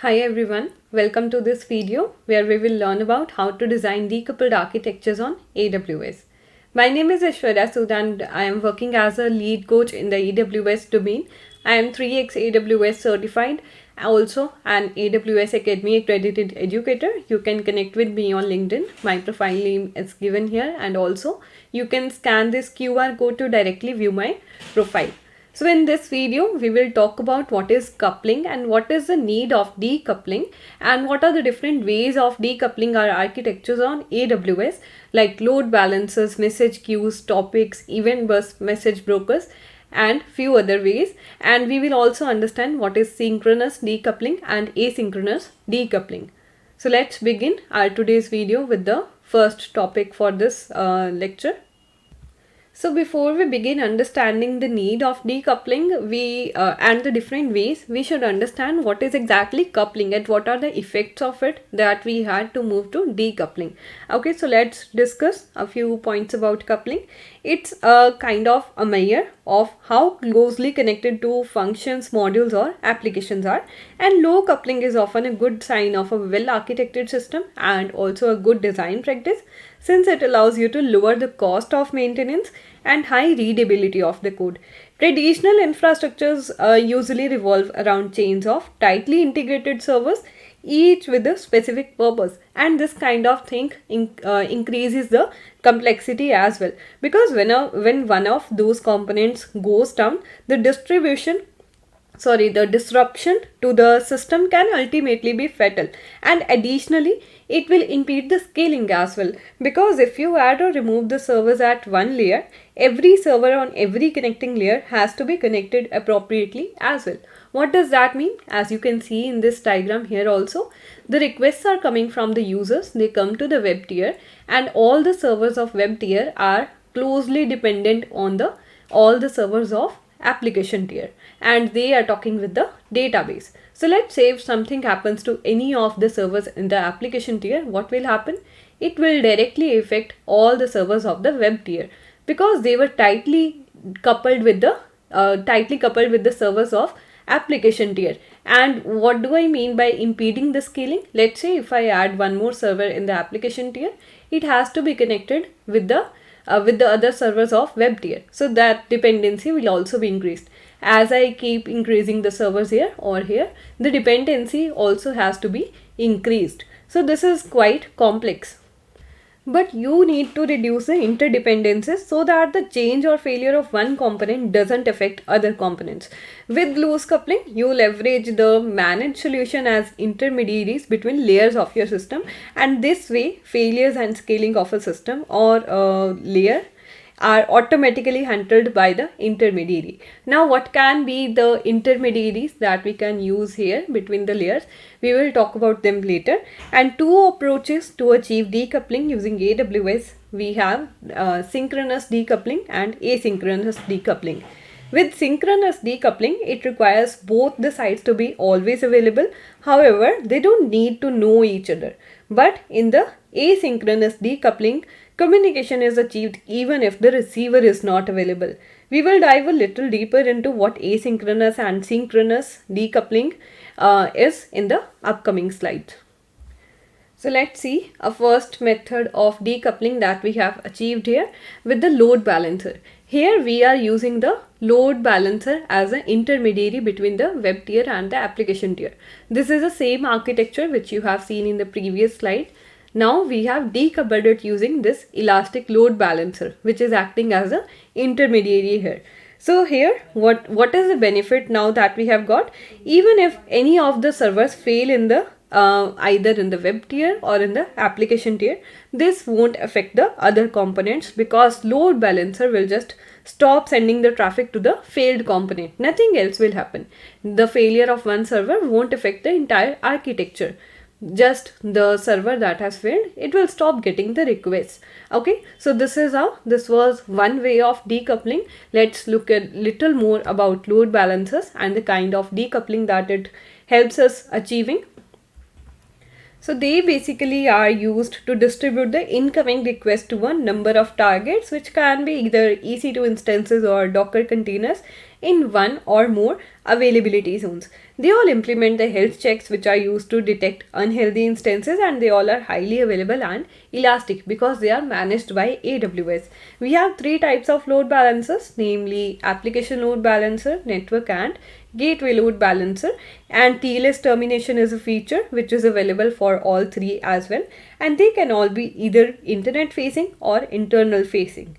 Hi everyone, welcome to this video where we will learn about how to design decoupled architectures on AWS. My name is Aishwarya Sood and I am working as a lead coach in the AWS domain. I am 3x AWS certified, also an AWS Academy accredited educator. You can connect with me on LinkedIn. My profile name is given here, and also you can scan this QR code to directly view my profile. So in this video, we will talk about what is coupling and what is the need of decoupling and what are the different ways of decoupling our architectures on AWS, like load balancers, message queues, topics, event bus message brokers, and few other ways. And we will also understand what is synchronous decoupling and asynchronous decoupling. So let's begin our today's video with the first topic for this lecture. So before we begin understanding the need of decoupling, and the different ways, we should understand what is exactly coupling and what are the effects of it that we had to move to decoupling. Okay, so let's discuss a few points about coupling. It's a kind of a measure of how closely connected two functions, modules or applications are, and low coupling is often a good sign of a well architected system and also a good design practice, since it allows you to lower the cost of maintenance and high readability of the code. Traditional infrastructures usually revolve around chains of tightly integrated servers, each with a specific purpose, and this kind of thing increases the complexity as well, because when one of those components goes down, the disruption to the system can ultimately be fatal, and additionally it will impede the scaling as well, because if you add or remove the servers at one layer, every server on every connecting layer has to be connected appropriately as well. What does that mean? As you can see in this diagram here also, the requests are coming from the users, they come to the web tier, and all the servers of web tier are closely dependent on all the servers of application tier, and they are talking with the database. So let's say if something happens to any of the servers in the application tier, what will happen? It will directly affect all the servers of the web tier, because they were tightly coupled with the servers of application tier. And what do I mean by impeding the scaling? Let's say if I add one more server in the application tier, it has to be connected with the other servers of web tier, so that dependency will also be increased. As I keep increasing the servers here or here, the dependency also has to be increased. So this is quite complex. But you need to reduce the interdependencies so that the change or failure of one component doesn't affect other components. With loose coupling, you leverage the managed solution as intermediaries between layers of your system, and this way failures and scaling of a system or a layer are automatically handled by the intermediary. Now what can be the intermediaries that we can use here between the layers? We will talk about them later. And two approaches to achieve decoupling using AWS. We have synchronous decoupling and asynchronous decoupling. With synchronous decoupling, it requires both the sides to be always available. However, they don't need to know each other. But in the asynchronous decoupling, communication is achieved even if the receiver is not available. We will dive a little deeper into what asynchronous and synchronous decoupling is in the upcoming slides. So let's see a first method of decoupling that we have achieved here with the load balancer. Here we are using the load balancer as an intermediary between the web tier and the application tier. This is the same architecture which you have seen in the previous slide. Now we have decoupled it using this elastic load balancer, which is acting as an intermediary here. So here what is the benefit now that we have got? Even if any of the servers fail in the either in the web tier or in the application tier, this won't affect the other components, because load balancer will just stop sending the traffic to the failed component. Nothing else will happen. The failure of one server won't affect the entire architecture. Just the server that has failed, it will stop getting the requests. Okay, so this was one way of decoupling. Let's look at little more about load balancers and the kind of decoupling that it helps us achieving. So they basically are used to distribute the incoming request to a number of targets, which can be either EC2 instances or Docker containers, in one or more availability zones. They all implement the health checks which are used to detect unhealthy instances, and they all are highly available and elastic because they are managed by AWS. We have three types of load balancers, namely application load balancer, network and gateway load balancer, and TLS termination is a feature which is available for all three as well, and they can all be either internet facing or internal facing.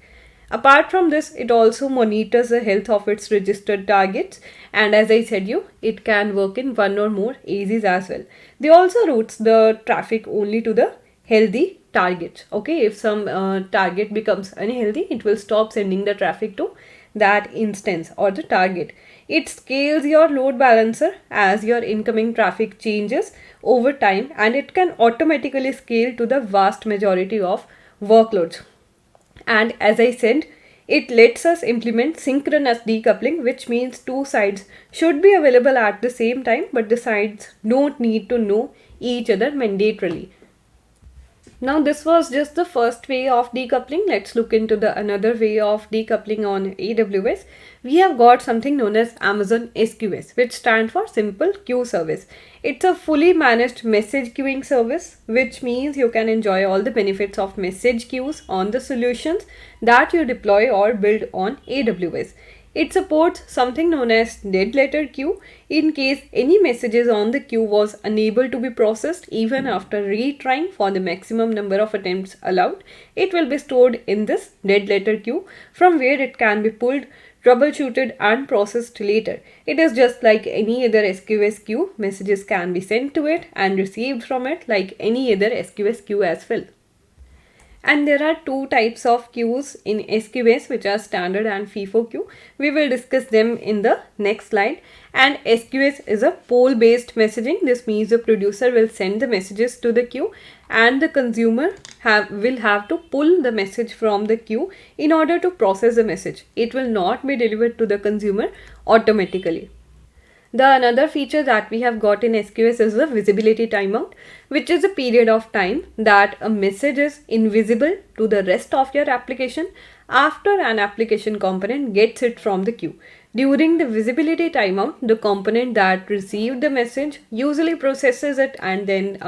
Apart from this, it also monitors the health of its registered targets, and as I said you, it can work in one or more AZs as well. They also routes the traffic only to the healthy targets. Okay, if some target becomes unhealthy, it will stop sending the traffic to that instance or the target. It scales your load balancer as your incoming traffic changes over time, and it can automatically scale to the vast majority of workloads. And as I said, it lets us implement synchronous decoupling, which means two sides should be available at the same time, but the sides don't need to know each other mandatorily. Now this was just the first way of decoupling. Let's look into the another way of decoupling on AWS. We have got something known as Amazon SQS, which stands for Simple Queue Service. It's a fully managed message queuing service, which means you can enjoy all the benefits of message queues on the solutions that you deploy or build on AWS. It supports something known as dead letter queue. In case any messages on the queue was unable to be processed even after retrying for the maximum number of attempts allowed, it will be stored in this dead letter queue, from where it can be pulled, troubleshooted and processed later. It is just like any other SQS queue. Messages can be sent to it and received from it like any other SQS queue as well. And there are two types of queues in SQS, which are standard and FIFO queue. We will discuss them in the next slide. And SQS is a poll based messaging. This means the producer will send the messages to the queue, and the consumer will have to pull the message from the queue in order to process the message. It will not be delivered to the consumer automatically. The another feature that we have got in SQS is the visibility timeout, which is a period of time that a message is invisible to the rest of your application after an application component gets it from the queue. During the visibility timeout, the component that received the message usually processes it and then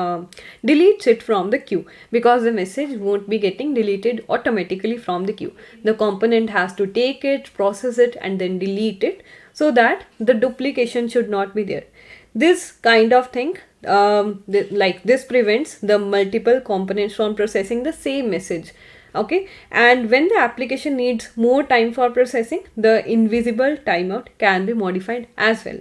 deletes it from the queue, because the message won't be getting deleted automatically from the queue. The component has to take it, process it and then delete it, so that the duplication should not be there. This kind of thing, like this prevents the multiple components from processing the same message. Okay, and when the application needs more time for processing, the invisible timeout can be modified as well.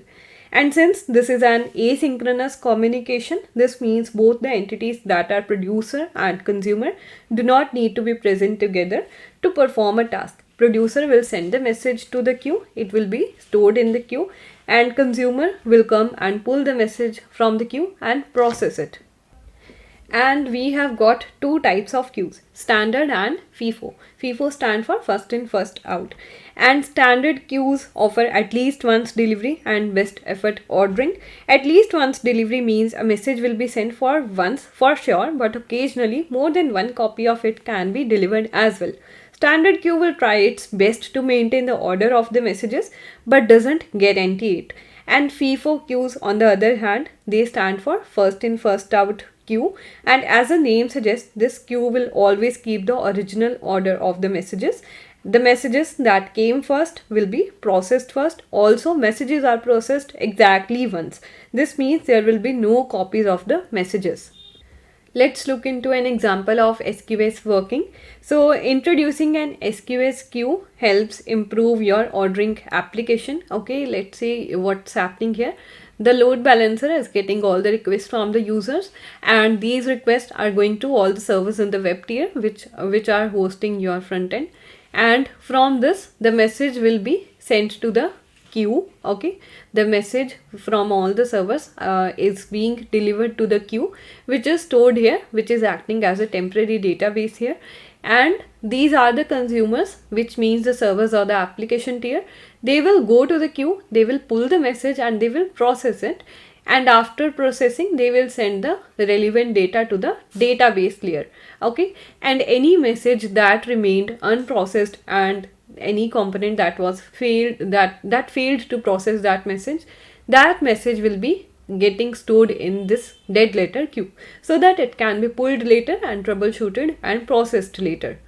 And since this is an asynchronous communication, this means both the entities that are producer and consumer do not need to be present together to perform a task. Producer will send the message to the queue, it will be stored in the queue, and consumer will come and pull the message from the queue and process it. And we have got two types of queues, standard and FIFO. FIFO stand for first in first out, and standard queues offer at least once delivery and best effort ordering. At least once delivery means a message will be sent for once for sure, but occasionally more than one copy of it can be delivered as well. Standard queue will try its best to maintain the order of the messages but doesn't guarantee it. And FIFO queues, on the other hand, they stand for first in first out queue, and as the name suggests, this queue will always keep the original order of the messages. The messages that came first will be processed first. Also, messages are processed exactly once. This means there will be no copies of the messages. Let's look into an example of SQS working. So introducing an SQS queue helps improve your ordering application. Okay, let's see what's happening here. The load balancer is getting all the requests from the users, and these requests are going to all the servers in the web tier which are hosting your front end, and from this the message will be sent to the queue. Okay, the message from all the servers is being delivered to the queue, which is stored here, which is acting as a temporary database here, and these are the consumers, which means the servers or the application tier. They will go to the queue, they will pull the message and they will process it, and after processing they will send the relevant data to the database layer. Okay, and any message that remained unprocessed and any component that was failed, that failed to process that message will be getting stored in this dead letter queue, so that it can be pulled later and troubleshooted and processed later.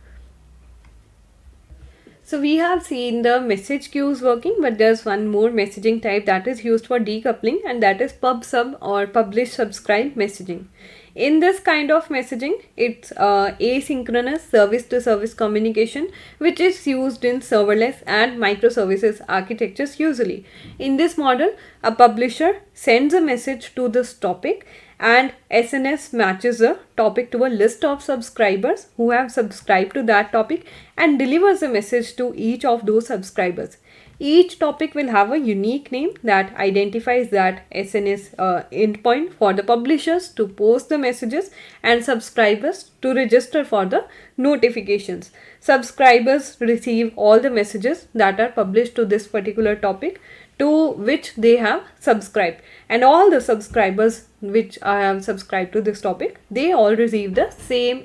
So we have seen the message queues working, but there's one more messaging type that is used for decoupling, and that is pub sub or publish subscribe messaging. In this kind of messaging, it's asynchronous service to service communication, which is used in serverless and microservices architectures usually. In this model, a publisher sends a message to this topic, and SNS matches the topic to a list of subscribers who have subscribed to that topic and delivers a message to each of those subscribers. Each topic will have a unique name that identifies that SNS endpoint for the publishers to post the messages and subscribers to register for the notifications. Subscribers receive all the messages that are published to this particular topic to which they have subscribed, and all the subscribers which have subscribed to this topic, they all receive the same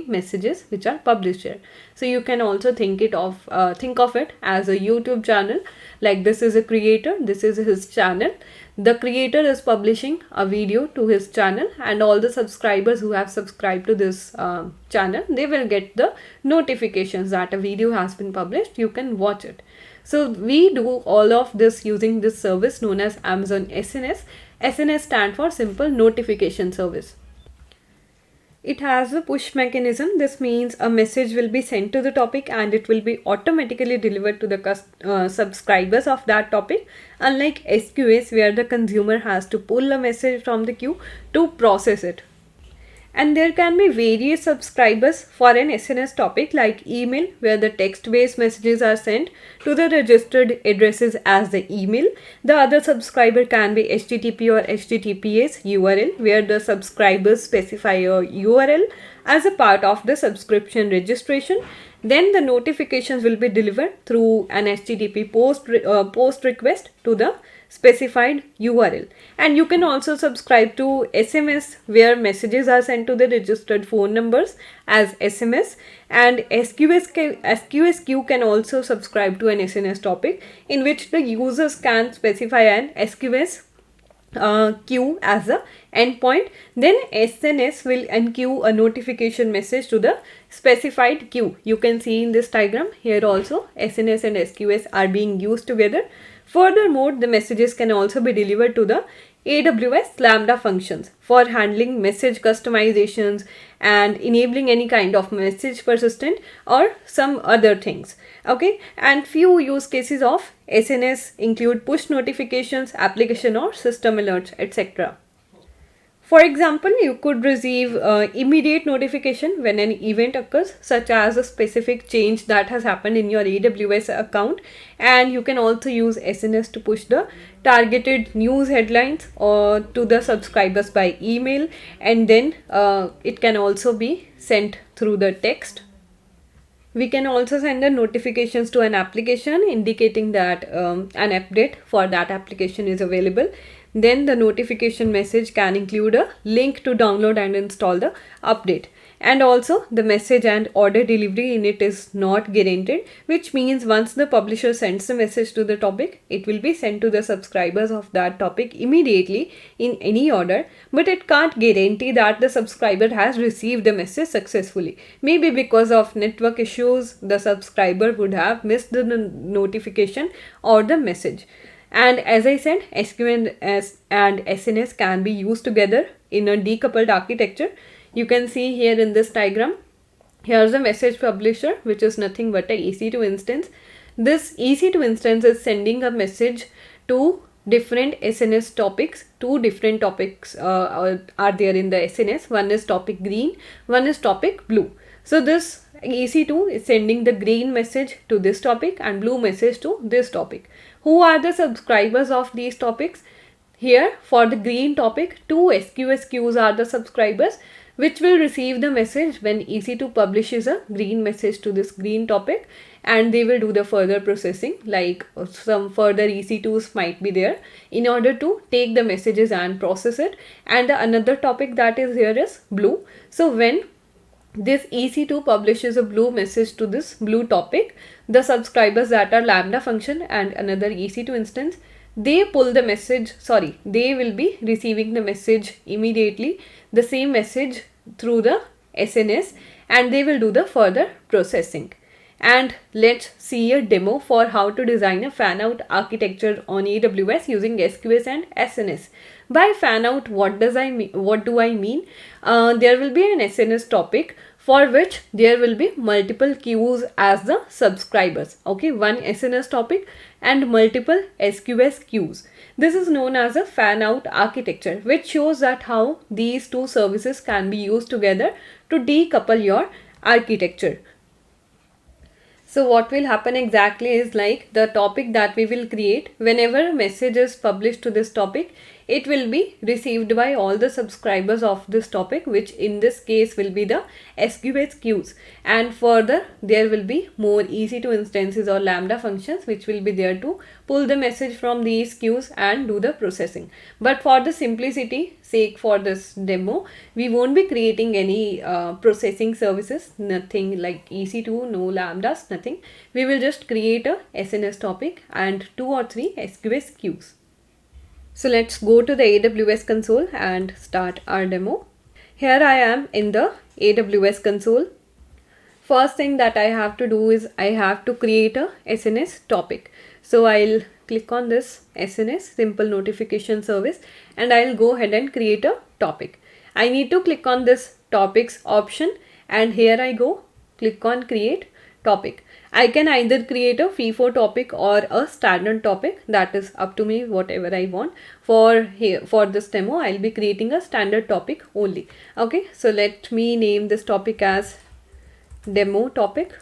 messages which are published here. So you can also think of it as a YouTube channel. Like, this is a creator, this is his channel. The creator is publishing a video to his channel, and all the subscribers who have subscribed to this channel, they will get the notifications that a video has been published. You can watch it. So we do all of this using this service known as Amazon SNS. SNS stands for Simple Notification Service. It has a push mechanism. This means a message will be sent to the topic and it will be automatically delivered to the subscribers of that topic, unlike SQS where the consumer has to pull a message from the queue to process it. And there can be various subscribers for an SNS topic, like email, where the text-based messages are sent to the registered addresses as the email. The other subscriber can be HTTP or HTTPS URL, where the subscribers specify a URL as a part of the subscription registration. Then the notifications will be delivered through an HTTP post request to the specified URL. And you can also subscribe to SMS, where messages are sent to the registered phone numbers as SMS, and SQS queue can also subscribe to an SNS topic, in which the users can specify an SQS queue as a endpoint. Then SNS will enqueue a notification message to the specified queue. You can see in this diagram here also SNS and SQS are being used together. Furthermore, the messages can also be delivered to the AWS Lambda functions for handling message customizations and enabling any kind of message persistent or some other things. Okay, and few use cases of SNS include push notifications, application or system alerts, etc. For example, you could receive immediate notification when an event occurs, such as a specific change that has happened in your AWS account, and you can also use SNS to push the targeted news headlines to the subscribers by email, and then it can also be sent through the text. We can also send the notifications to an application indicating that an update for that application is available. Then the notification message can include a link to download and install the update. And also the message and order delivery in it is not guaranteed, which means once the publisher sends the message to the topic, it will be sent to the subscribers of that topic immediately in any order, but it can't guarantee that the subscriber has received the message successfully. Maybe because of network issues, the subscriber would have missed the notification or the message. And as I said, SQS and SNS can be used together in a decoupled architecture. You can see here in this diagram, here's a message publisher, which is nothing but a EC2 instance. This EC2 instance is sending a message to different SNS topics. Two different topics are there in the SNS. One is topic green, one is topic blue. So this EC2 is sending the green message to this topic and blue message to this topic. Who are the subscribers of these topics? Here for the green topic, two SQS queues are the subscribers which will receive the message when EC2 publishes a green message to this green topic, and they will do the further processing, like some further EC2s might be there in order to take the messages and process it. And the another topic that is here is blue. So when This EC2 publishes a blue message to this blue topic. The subscribers that are Lambda function and another EC2 instance, they pull the message, sorry, they will be receiving the message immediately, the same message through the SNS, and they will do the further processing. And let's see a demo for how to design a fan out architecture on AWS using SQS and SNS. By fan out, what do I mean? There will be an SNS topic for which there will be multiple queues as the subscribers. Okay, one SNS topic and multiple SQS queues. This is known as a fan out architecture, which shows that how these two services can be used together to decouple your architecture. So what will happen exactly is, like, the topic that we will create, whenever a message is published to this topic, it will be received by all the subscribers of this topic, which in this case will be the SQS queues. And further, there will be more EC2 instances or Lambda functions which will be there to pull the message from these queues and do the processing. But for the simplicity sake for this demo, we won't be creating any processing services, nothing like EC2, no Lambdas, nothing. We will just create a SNS topic and 2 or 3 SQS queues. So let's go to the AWS console and start our demo. Here I am in the AWS console. First thing that I have to do is I have to create a SNS topic. So I'll click on this SNS, simple notification service, and I'll go ahead and create a topic. I need to click on this topics option, and here I go, click on create topic. I can either create a FIFO topic or a standard topic. That is up to me, whatever I want. For this demo, I'll be creating a standard topic only. Okay, so let me name this topic as demo topic,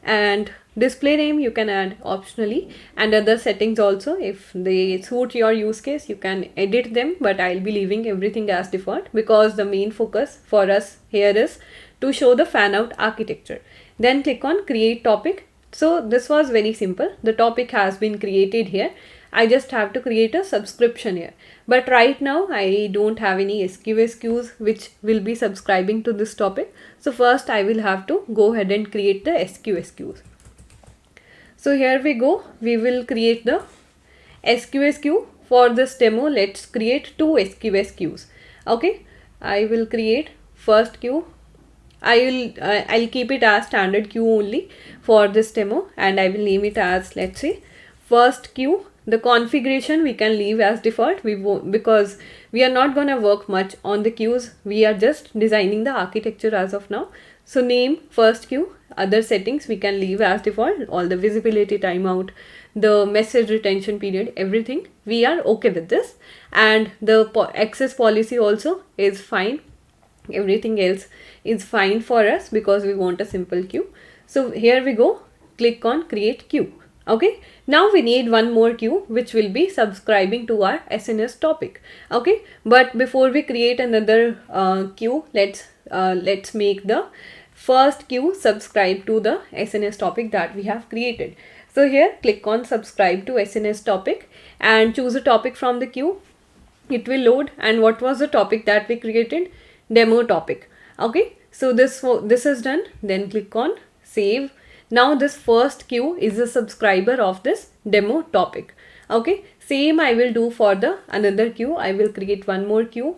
and display name you can add optionally, and other settings also, if they suit your use case, you can edit them, but I'll be leaving everything as default because the main focus for us here is to show the fan out architecture. Then click on create topic. So this was very simple. The topic has been created here. I just have to create a subscription here. But right now I don't have any SQS queues which will be subscribing to this topic. So first I will have to go ahead and create the SQS queues. So here we go. We will create the SQS queue. For this demo, let's create 2 SQS queues. Okay, I will create first queue. I'll keep it as standard queue only for this demo, and I will name it as, let's say, first queue. The configuration we can leave as default, because we are not gonna work much on the queues. We are just designing the architecture as of now. So name first queue, other settings we can leave as default, all the visibility timeout, the message retention period, everything. We are okay with this, and the access policy also is fine. Everything else is fine for us because we want a simple queue. So here we go, click on create queue. Okay, now we need one more queue which will be subscribing to our SNS topic. Okay, but before we create another queue, let's make the first queue subscribe to the SNS topic that we have created. So here click on subscribe to SNS topic and choose a topic from the queue. It will load, and what was the topic that we created? Demo topic. Okay, so this is done. Then click on save. Now this first queue is a subscriber of this demo topic. Okay, same I will do for the another queue. I will create one more queue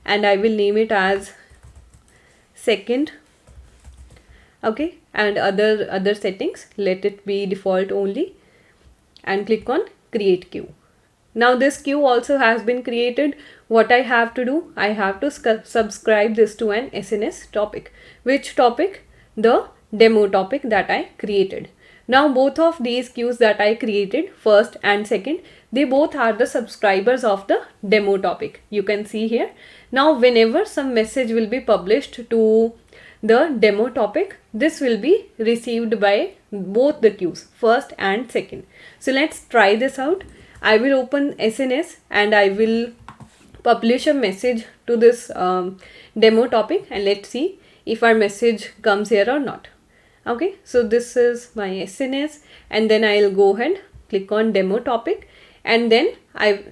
and I will name it as second. Okay, and other settings, let it be default only, and click on create queue. Now this queue also has been created. What I have to do, I have to subscribe this to an SNS topic. Which topic? The demo topic that I created. Now both of these queues that I created, first and second, they both are the subscribers of the demo topic. You can see here. Now whenever some message will be published to the demo topic, this will be received by both the queues, first and second. So let's try this out. I will open SNS and I will publish a message to this demo topic, and let's see if our message comes here or not. Okay, so this is my SNS, and then I'll go ahead, click on demo topic, and then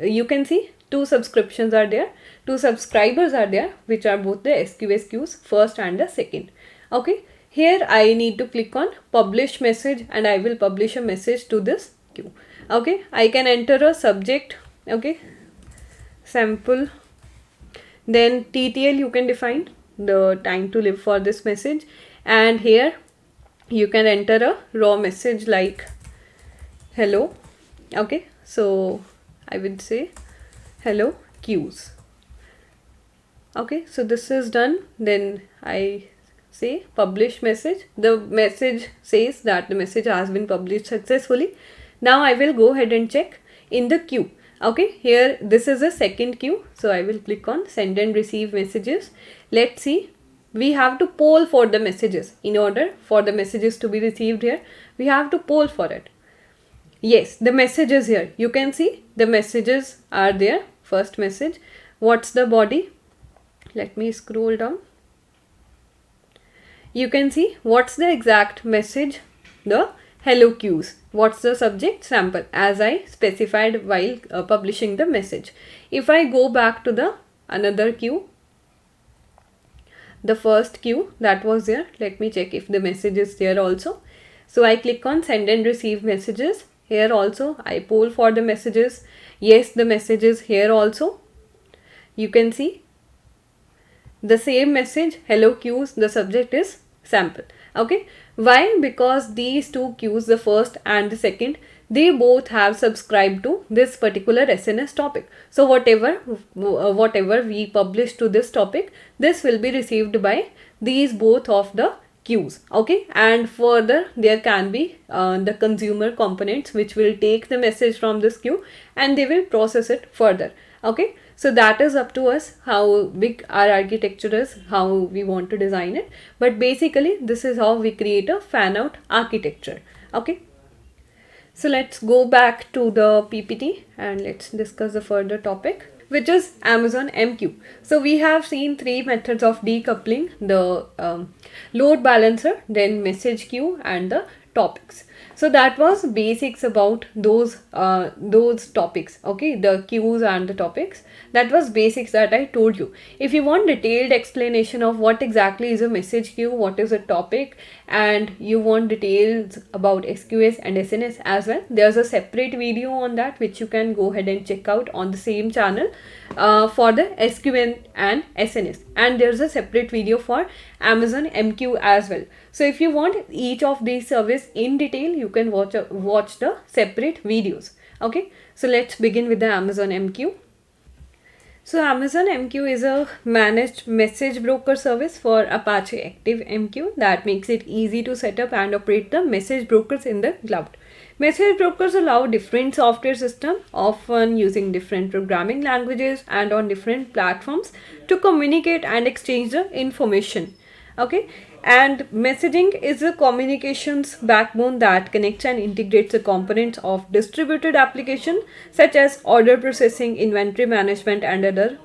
you can see 2 subscriptions are there. Two subscribers are there, which are both the SQS queues, first and the second. Okay, here I need to click on publish message and I will publish a message to this queue. Okay, I can enter a subject, okay, sample, then TTL you can define the time to live for this message, and here you can enter a raw message like hello. Okay, so I would say hello queues. Okay, so this is done. Then I say publish message. The message says that the message has been published successfully. Now I will go ahead and check in the queue. Okay, here this is a second queue, so I will click on send and receive messages. Let's see, we have to poll for the messages. In order for the messages to be received here, we have to poll for it. Yes, the messages here, you can see the messages are there. First message, what's the body? Let me scroll down. You can see what's the exact message, the hello queues. What's the subject? Sample, as I specified while publishing the message. If I go back to the another queue, the first queue that was there, let me check if the message is there also. So I click on send and receive messages. Here also I poll for the messages. Yes, the message is here also. You can see the same message, hello queues, the subject is sample. Okay, why? Because these two queues, the first and the second, they both have subscribed to this particular SNS topic. So whatever we publish to this topic, this will be received by these both of the queues. Okay, and further there can be the consumer components which will take the message from this queue and they will process it further. Okay, so that is up to us how big our architecture is, how we want to design it. But basically this is how we create a fan out architecture. Okay, so let's go back to the PPT and let's discuss the further topic, which is Amazon MQ. So we have seen three methods of decoupling: the load balancer, then message queue, and the topics. So that was basics about those topics. Okay, the queues and the topics. That was basics that I told you. If you want detailed explanation of what exactly is a message queue, what is a topic, and you want details about SQS and SNS as well, there's a separate video on that which you can go ahead and check out on the same channel for the SQN and SNS, and there's a separate video for Amazon MQ as well. So if you want each of these service in detail, you can watch the separate videos. Okay, so let's begin with the Amazon MQ. So Amazon MQ is a managed message broker service for Apache Active MQ that makes it easy to set up and operate the message brokers in the cloud. Message brokers allow different software systems, often using different programming languages and on different platforms, to communicate and exchange the information. Okay, and messaging is a communications backbone that connects and integrates the components of distributed application such as order processing, inventory management, and other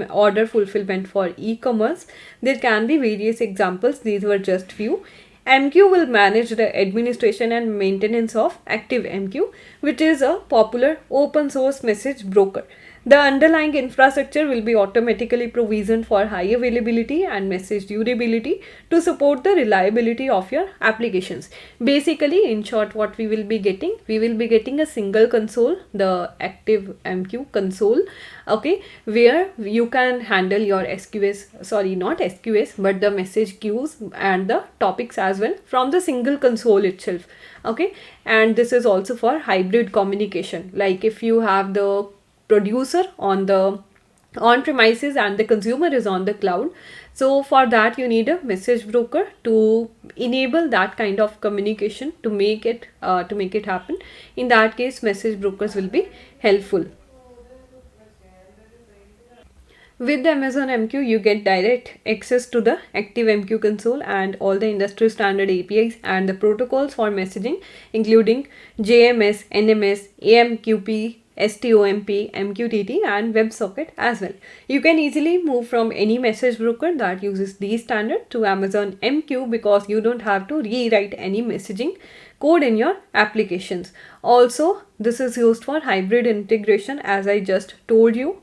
order fulfillment for e-commerce. There can be various examples, these were just few. MQ will manage the administration and maintenance of ActiveMQ, which is a popular open source message broker. The underlying infrastructure will be automatically provisioned for high availability and message durability to support the reliability of your applications. Basically, in short, what we will be getting a single console, the ActiveMQ console, okay, where you can handle your not SQS, but the message queues and the topics as well from the single console itself. Okay, and this is also for hybrid communication. Like if you have the producer on premises and the consumer is on the cloud, so for that you need a message broker to enable that kind of communication, to make it happen. In that case, message brokers will be helpful. With the Amazon MQ, you get direct access to the ActiveMQ console and all the industry standard APIs and the protocols for messaging, including JMS, NMS, AMQP, STOMP, MQTT, and WebSocket as well. You can easily move from any message broker that uses these standards to Amazon MQ because you don't have to rewrite any messaging code in your applications. Also, this is used for hybrid integration, as I just told you.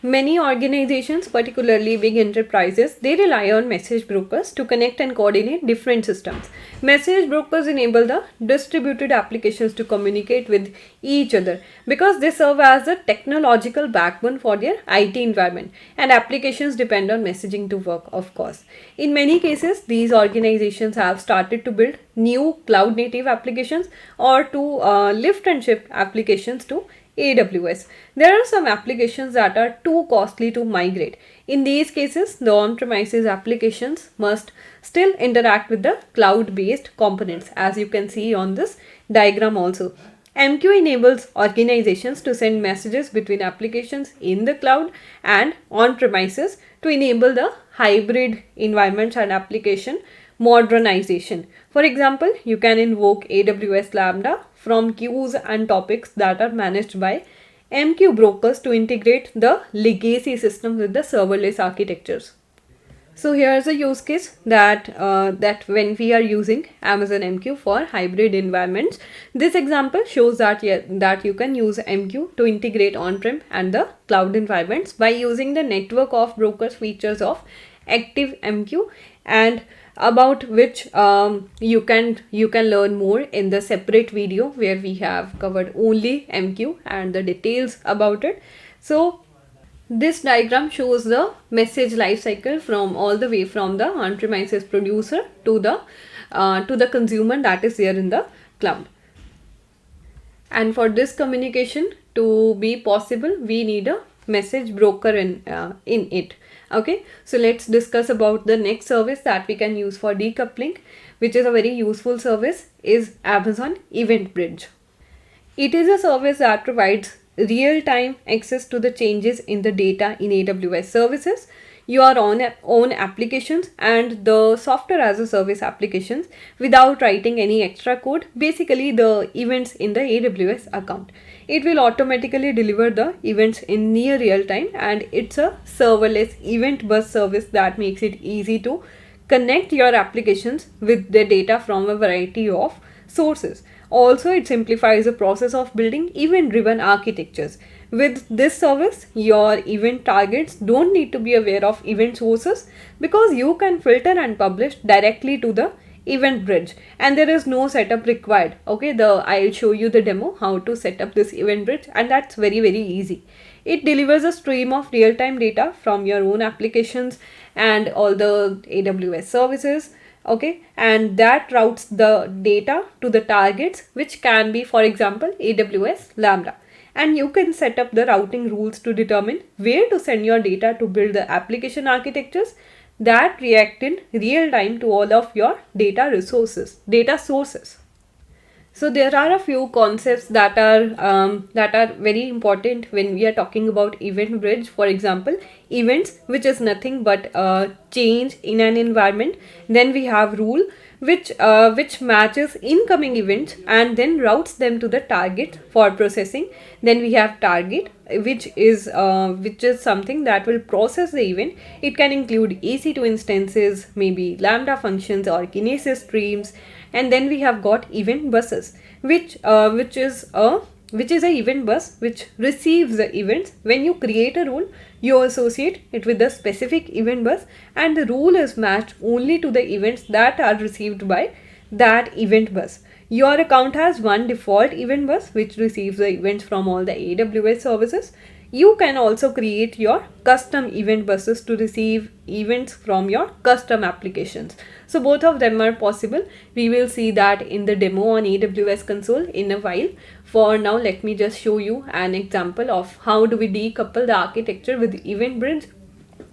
Many organizations, particularly big enterprises, they rely on message brokers to connect and coordinate different systems. Message brokers enable the distributed applications to communicate with each other because they serve as the technological backbone for their IT environment, and applications depend on messaging to work, of course. In many cases, these organizations have started to build new cloud native applications or to lift and shift applications to AWS. There are some applications that are too costly to migrate. In these cases, the on-premises applications must still interact with the cloud-based components, as you can see on this diagram also. MQ enables organizations to send messages between applications in the cloud and on-premises to enable the hybrid environments and application modernization. For example, you can invoke AWS Lambda from queues and topics that are managed by MQ brokers to integrate the legacy system with the serverless architectures. So here's a use case that when we are using Amazon MQ for hybrid environments, this example shows that you can use MQ to integrate on-prem and the cloud environments by using the network of brokers features of Active MQ, and about which you can learn more in the separate video where we have covered only MQ and the details about it. So this diagram shows the message lifecycle from all the way from the on-premises producer to the consumer that is there in the cloud. And for this communication to be possible, we need a message broker in it. Okay, so let's discuss about the next service that we can use for decoupling, which is a very useful service, is Amazon Event Bridge. It is a service that provides real-time access to the changes in the data in AWS services, your own applications and the software as a service applications without writing any extra code, basically the events in the AWS account. It will automatically deliver the events in near real time, and it's a serverless event bus service that makes it easy to connect your applications with the data from a variety of sources. Also, it simplifies the process of building event-driven architectures. With this service, your event targets don't need to be aware of event sources because you can filter and publish directly to the event bridge, and there is no setup required. Okay, I'll show you the demo how to set up this event bridge, and that's very easy. It delivers a stream of real-time data from your own applications and all the AWS services. Okay, and that routes the data to the targets, which can be, for example, AWS Lambda. And you can set up the routing rules to determine where to send your data to build the application architectures that react in real time to all of your data sources. So there are a few concepts that are very important when we are talking about event bridge. For example, events, which is nothing but a change in an environment. Then we have rule, which matches incoming events and then routes them to the target for processing. Then we have target, which is something that will process the event. It can include EC2 instances, maybe Lambda functions or Kinesis streams. And then we have got event buses, which is a event bus which receives the events. When you create a rule, you associate it with the specific event bus, and the rule is matched only to the events that are received by that event bus. Your account has one default event bus which receives the events from all the AWS services. You can also create your custom event buses to receive events from your custom applications. So both of them are possible. We will see that in the demo on AWS console in a while. For now, let me just show you an example of how do we decouple the architecture with event bridge.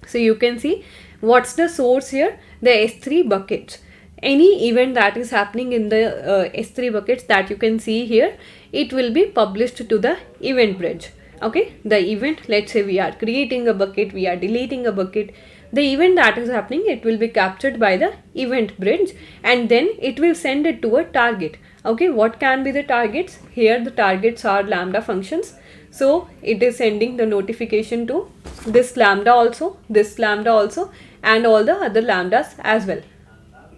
So you can see what's the source here, the S3 buckets. Any event that is happening in the S3 buckets that you can see here, it will be published to the event bridge. Okay, the event, let's say we are creating a bucket, we are deleting a bucket. The event that is happening, it will be captured by the event bridge, and then it will send it to a target. Okay, what can be the targets? Here the targets are Lambda functions. So it is sending the notification to this Lambda also, and all the other Lambdas as well,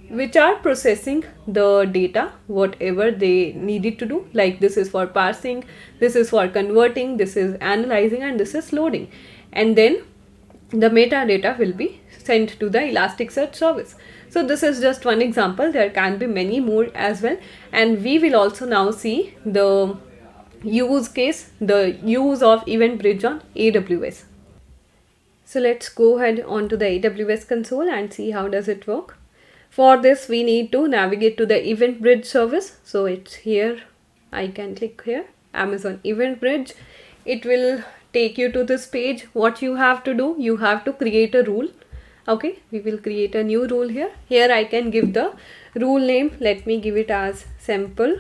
which are processing the data, whatever they needed to do. Like this is for parsing, this is for converting, this is analyzing, and this is loading. and then the metadata will be sent to the Elasticsearch service. So this is just one example. There can be many more as well, and we will also now see the use case, the use of Event Bridge on AWS. So let's go ahead onto the AWS console and see how does it work. For this we need to navigate to the Event Bridge service. So it's here. I can click here, Amazon Event Bridge. It will take you to this page. What you have to do, you have to create a rule. Okay, we will create a new rule here. Here I can give the rule name. Let me give it as sample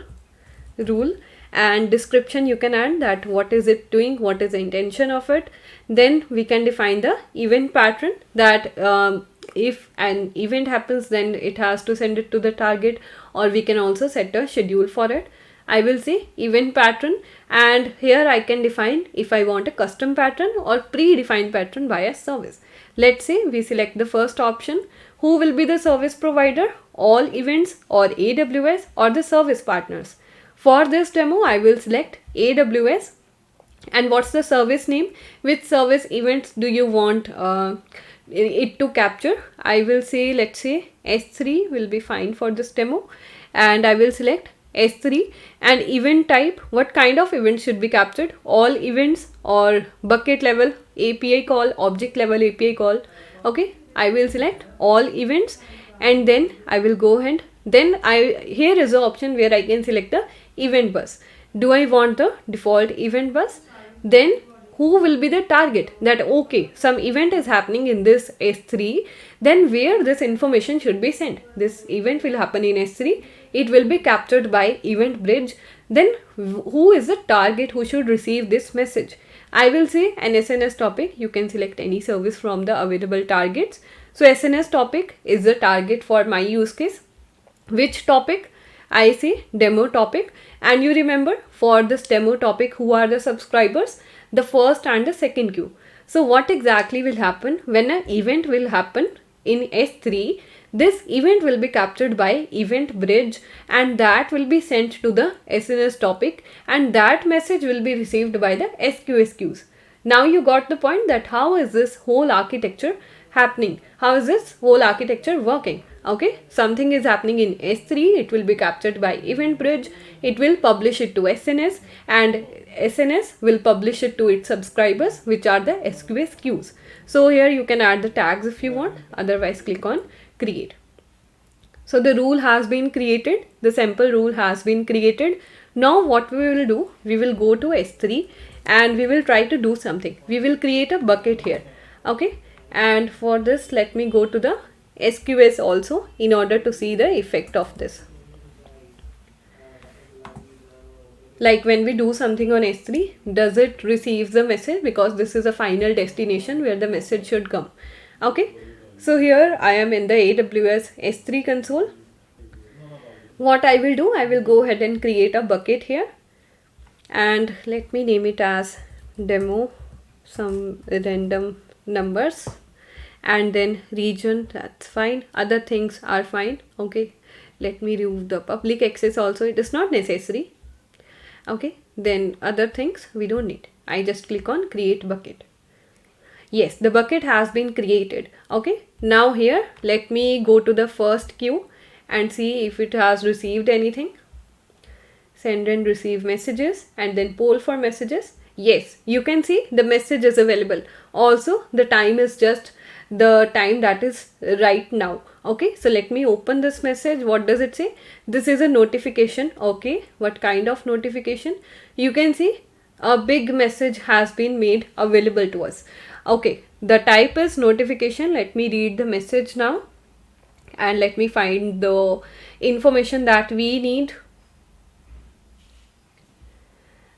rule, and description you can add that what is it doing, what is the intention of it. Then we can define the event pattern, that if an event happens then it has to send it to the target, or we can also set a schedule for it. I will say event pattern, and here I can define if I want a custom pattern or predefined pattern by a service. Let's say we select the first option. Who will be the service provider? All events, or AWS, or the service partners. For this demo, I will select AWS. And what's the service name? Which service events do you want it to capture? I will say, let's say S3 will be fine for this demo, and I will select S3. And event type, what kind of events should be captured? All events, or bucket level API call, object level API call. Okay, I will select all events, and then I will go ahead. Then here is the option where I can select the event bus. Do I want the default event bus? Then who will be the target? That okay, some event is happening in this S3, then where this information should be sent. This event will happen in S3. It will be captured by Event Bridge. Then who is the target who should receive this message? I will say an SNS topic. You can select any service from the available targets. So SNS topic is the target for my use case. Which topic? I say demo topic. And you remember, for this demo topic, who are the subscribers? The first and the second queue. So what exactly will happen when an event will happen in S3? This event will be captured by Event Bridge, and that will be sent to the SNS topic, and that message will be received by the SQS queues. Now you got the point, that how is this whole architecture happening? How is this whole architecture working? Okay, something is happening in S3, it will be captured by Event Bridge, it will publish it to SNS, and SNS will publish it to its subscribers, which are the SQS queues. So here you can add the tags if you want, otherwise click on create. So the rule has been created, the sample rule has been created. Now what we will do, we will go to S3 and we will try to do something. We will create a bucket here. Okay, and for this let me go to the SQS also in order to see the effect of this. Like when we do something on S3, does it receive the message? Because this is a final destination where the message should come. Okay, so here I am in the AWS S3 console. What I will do, I will go ahead and create a bucket here, and let me name it as demo, some random numbers, and then region, that's fine, other things are fine. Okay, let me remove the public access also, it is not necessary. Okay, then other things we don't need. I just click on create bucket. Yes, the bucket has been created. Okay, now here let me go to the first queue and see if it has received anything. Send and receive messages, and then poll for messages. Yes, you can see the message is available. Also the time is just the time that is right now. Okay, so let me open this message. What does it say? This is a notification. Okay, what kind of notification? You can see a big message has been made available to us. Okay, the type is notification. Let me read the message now, and let me find the information that we need.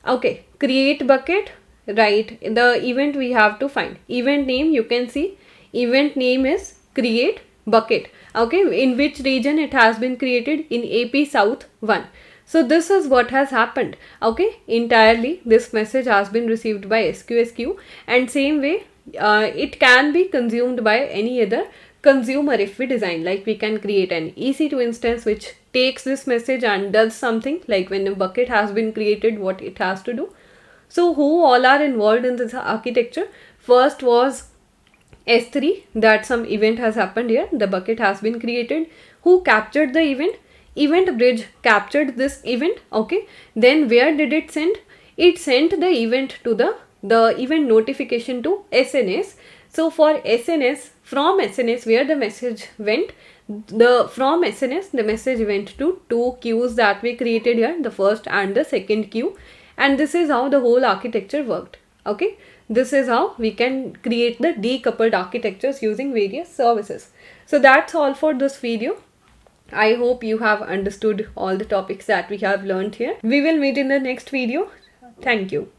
Okay, create bucket, right? The event we have to find. Event name, you can see event name is create bucket. Okay, in which region it has been created? In AP South 1. So this is what has happened. Okay, entirely this message has been received by SQS queue, and same way it can be consumed by any other consumer if we design. Like we can create an EC2 instance which takes this message and does something, like when a bucket has been created, what it has to do. So who all are involved in this architecture? First was S3, that some event has happened here, the bucket has been created. Who captured the event? Event bridge captured this event. Okay, then where did it send? It sent the event to the event notification to SNS. So for SNS, from SNS where the message went, from SNS the message went to two queues that we created here, the first and the second queue, and this is how the whole architecture worked. Okay, this is how we can create the decoupled architectures using various services. So that's all for this video. I hope you have understood all the topics that we have learned here. We will meet in the next video. Thank you.